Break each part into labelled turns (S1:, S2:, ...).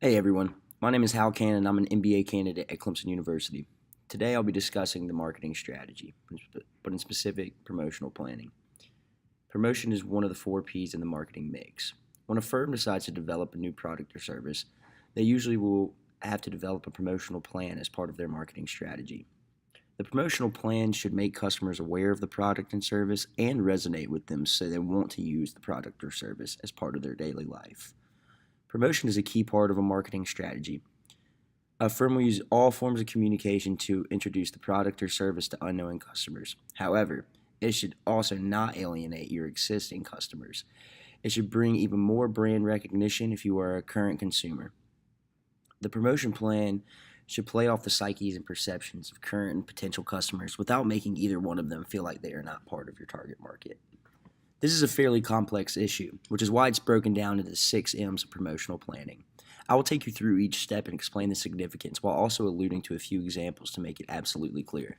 S1: Hey everyone, my name is Hal Cannon and I'm an MBA candidate at Clemson University. Today I'll be discussing the marketing strategy, but in specific, promotional planning. Promotion is one of the 4 P's in the marketing mix. When a firm decides to develop a new product or service, they usually will have to develop a promotional plan as part of their marketing strategy. The promotional plan should make customers aware of the product and service and resonate with them so they want to use the product or service as part of their daily life. Promotion is a key part of a marketing strategy. A firm will use all forms of communication to introduce the product or service to unknowing customers. However, it should also not alienate your existing customers. It should bring even more brand recognition if you are a current consumer. The promotion plan should play off the psyches and perceptions of current and potential customers without making either one of them feel like they are not part of your target market. This is a fairly complex issue, which is why it's broken down into the 6 M's of promotional planning. I will take you through each step and explain the significance while also alluding to a few examples to make it absolutely clear.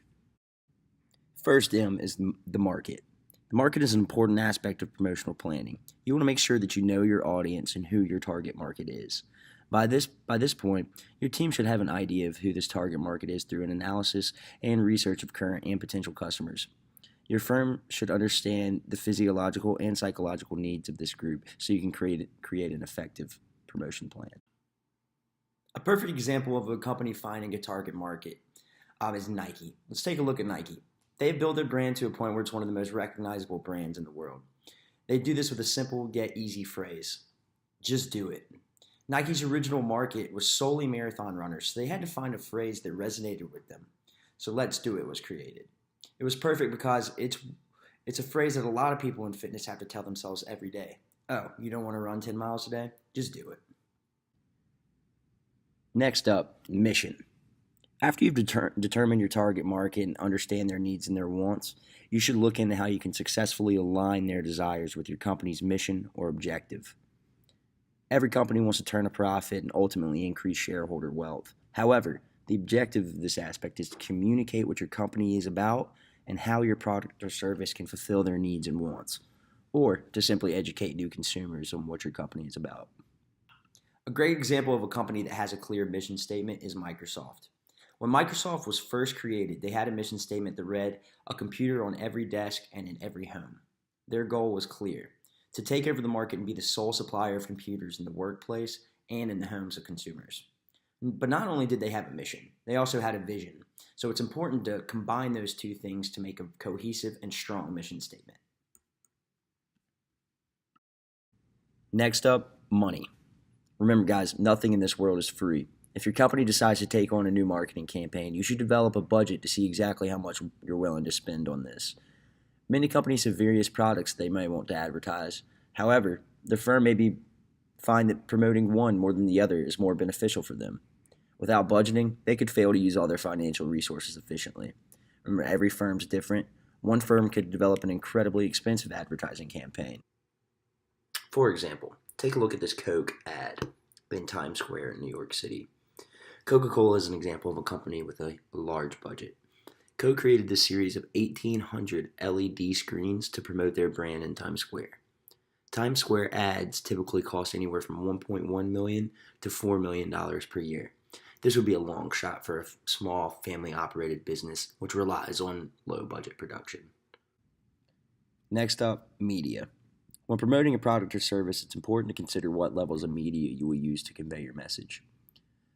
S1: First M is the market. The market is an important aspect of promotional planning. You want to make sure that you know your audience and who your target market is. By this point, your team should have an idea of who this target market is through an analysis and research of current and potential customers. Your firm should understand the physiological and psychological needs of this group so you can create an effective promotion plan. A perfect example of a company finding a target market is Nike. Let's take a look at Nike. They've built their brand to a point where it's one of the most recognizable brands in the world. They do this with a simple yet easy phrase: just do it. Nike's original market was solely marathon runners, so they had to find a phrase that resonated with them. So "let's do it" was created. It was perfect because it's a phrase that a lot of people in fitness have to tell themselves every day. Oh, you don't want to run 10 miles a day? Just do it. Next up, mission. After you've determined your target market and understand their needs and their wants, you should look into how you can successfully align their desires with your company's mission or objective. Every company wants to turn a profit and ultimately increase shareholder wealth. However, the objective of this aspect is to communicate what your company is about and how your product or service can fulfill their needs and wants, or to simply educate new consumers on what your company is about. A great example of a company that has a clear mission statement is Microsoft. When Microsoft was first created, they had a mission statement that read, "A computer on every desk and in every home." Their goal was clear: to take over the market and be the sole supplier of computers in the workplace and in the homes of consumers. But not only did they have a mission, they also had a vision. So it's important to combine those two things to make a cohesive and strong mission statement. Next up, money. Remember, guys, nothing in this world is free. If your company decides to take on a new marketing campaign, you should develop a budget to see exactly how much you're willing to spend on this. Many companies have various products they may want to advertise. However, the firm may find that promoting one more than the other is more beneficial for them. Without budgeting, they could fail to use all their financial resources efficiently. Remember, every firm's different. One firm could develop an incredibly expensive advertising campaign. For example, take a look at this Coke ad in Times Square in New York City. Coca-Cola is an example of a company with a large budget. Coke created this series of 1,800 LED screens to promote their brand in Times Square. Times Square ads typically cost anywhere from $1.1 million to $4 million per year. This would be a long shot for a small family-operated business which relies on low-budget production. Next up, media. When promoting a product or service, it's important to consider what levels of media you will use to convey your message.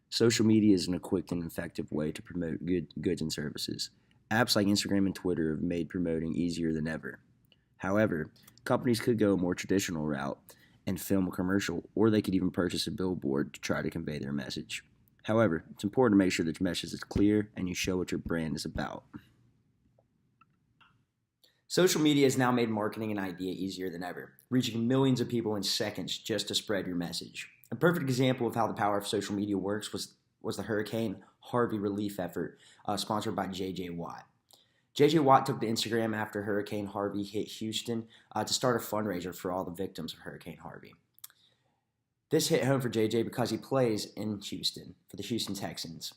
S1: Social media is a quick and effective way to promote goods and services. Apps like Instagram and Twitter have made promoting easier than ever. However, companies could go a more traditional route and film a commercial, or they could even purchase a billboard to try to convey their message. However, it's important to make sure that your message is clear and you show what your brand is about. Social media has now made marketing an idea easier than ever, reaching millions of people in seconds just to spread your message. A perfect example of how the power of social media works was the Hurricane Harvey relief effort sponsored by J.J. Watt. J.J. Watt took to Instagram after Hurricane Harvey hit Houston to start a fundraiser for all the victims of Hurricane Harvey. This hit home for J.J. because he plays in Houston for the Houston Texans.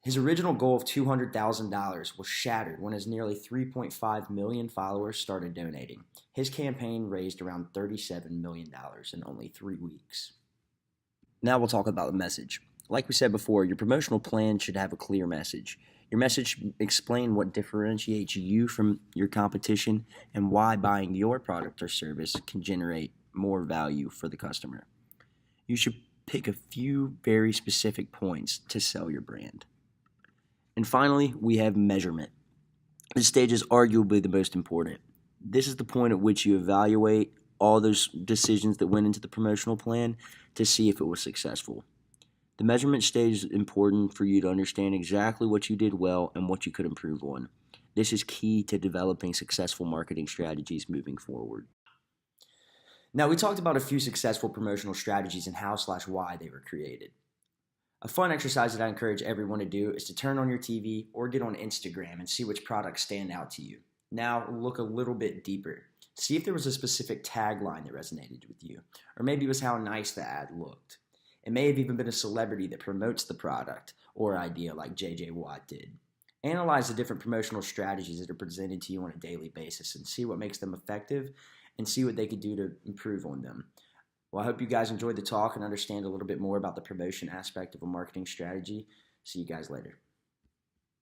S1: His original goal of $200,000 was shattered when his nearly 3.5 million followers started donating. His campaign raised around $37 million in only 3 weeks. Now we'll talk about the message. Like we said before, your promotional plan should have a clear message. Your message should explain what differentiates you from your competition and why buying your product or service can generate more value for the customer. You should pick a few very specific points to sell your brand. And finally, we have measurement. This stage is arguably the most important. This is the point at which you evaluate all those decisions that went into the promotional plan to see if it was successful. The measurement stage is important for you to understand exactly what you did well and what you could improve on. This is key to developing successful marketing strategies moving forward. Now, we talked about a few successful promotional strategies and how/why they were created. A fun exercise that I encourage everyone to do is to turn on your TV or get on Instagram and see which products stand out to you. Now, look a little bit deeper. See if there was a specific tagline that resonated with you, or maybe it was how nice the ad looked. It may have even been a celebrity that promotes the product or idea like JJ Watt did. Analyze the different promotional strategies that are presented to you on a daily basis and see what makes them effective and see what they could do to improve on them. Well, I hope you guys enjoyed the talk and understand a little bit more about the promotion aspect of a marketing strategy. See you guys later.